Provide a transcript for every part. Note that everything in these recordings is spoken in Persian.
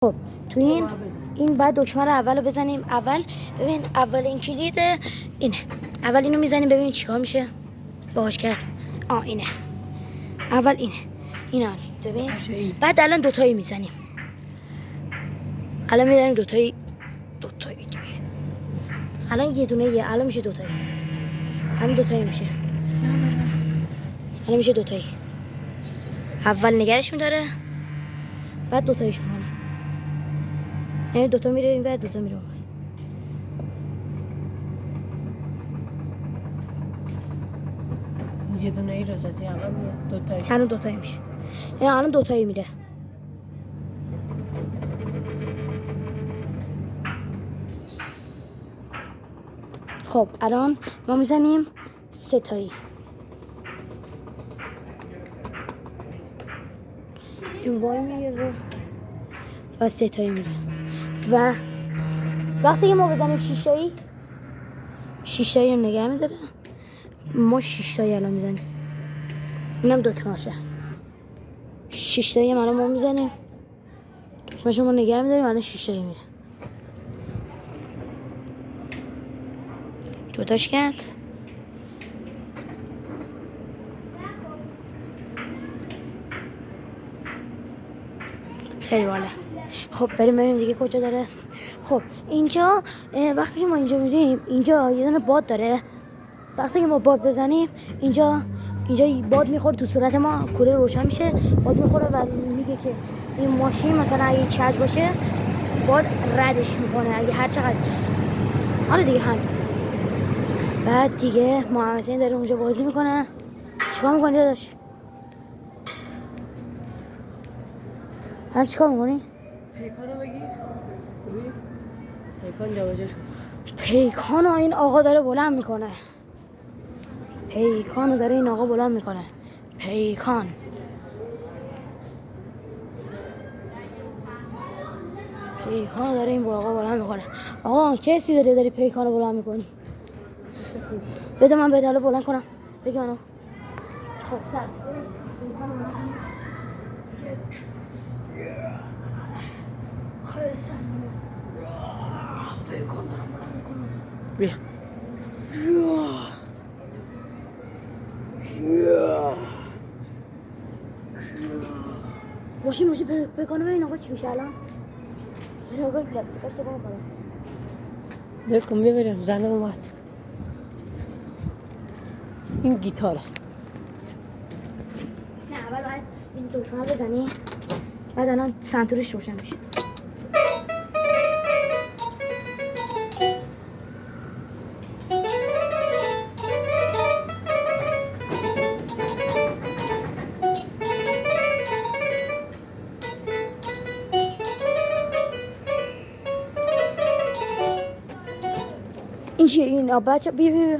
خب تو این بعد دکمه رو اول بزنیم. اول ببین اولین کلید اینه. اول اینو میزنیم ببین چیکار میشه باهاش کرد. اینه اول اینا ببین. بعد الان دوتایی میزنیم. الان میزنیم دوتایی دیگه. الان یه دونه الان میشه دوتایی. همین دوتایی میشه. الان میشه دوتایی. اول نگرش میداره بعد دوتاییش میکنه. یعنی دوتا میره این بعد دوتا میره اون. یه دونه ای رو زدی الان میاد دوتاییش. الان دوتایی میشه. یعنی الان دوتایی میره. خب الان ما میزنیم سه تایی. این وای میگه و سه تایی میره. و وقتی که ما بزنیم شیشایی رو نگه میداره. ما شیشایی الان میزنیم. اینم دکمه‌شه. شیشایی الان ما میزنیم. دکمه‌شو ما نگه میداریم. الان شیشایی میره. دوتاش کرد. خیلی باله. خب بریم ببینیم دیگه کجا داره. خب اینجا وقتی که ما اینجا میریم اینجا یه دونه باد داره. وقتی که ما باد بزنیم اینجا باد میخوره تو صورت ما. کوره روشن میشه باد میخوره و میگه که این ماشین مثلا اگه کج باشه باد ردش میکنه اگه هر چقدر. حالا دیگه هم بعد دیگه محمد حسین داره اونجا بازی میکنه. چیکار میکنی داداش؟ هم چیکار میکنی؟ پیکانو بگیر. پیکان جابجا شد. پیکانو این آقا داره بلند میکنه. پیکانو داره این آقا بلند میکنه. پیکان داره این آقا بلند میکنه. آقا چه حسی داری پیکانو بلند میکنی؟ بده من بداله بلند کنم. بگی منو. خب سر خیلی سنگه. پیکان دارم بلند میکنم. بیا. ماشین پیکانو ببین آقا چی میشه الان. این آقا پلاستیکاش تو میخوره. بکن ببرم زنم اومد. این گیتاره. نه اول باید این دکمه بزنی. بعد الان سنتورش روشن میشه. این چیه این بچه بیا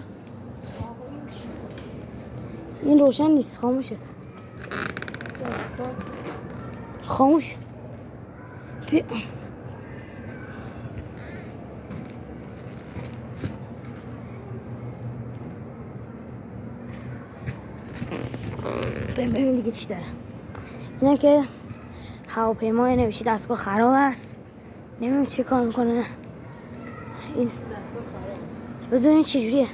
این روشن نیست خاموشه. خاموش بیا. ببین دیگه چی داره. اینه که هواپیما نوشته دستگاه خراب است. نمیدونم چه کار میکنه. این بذارین چجوریه.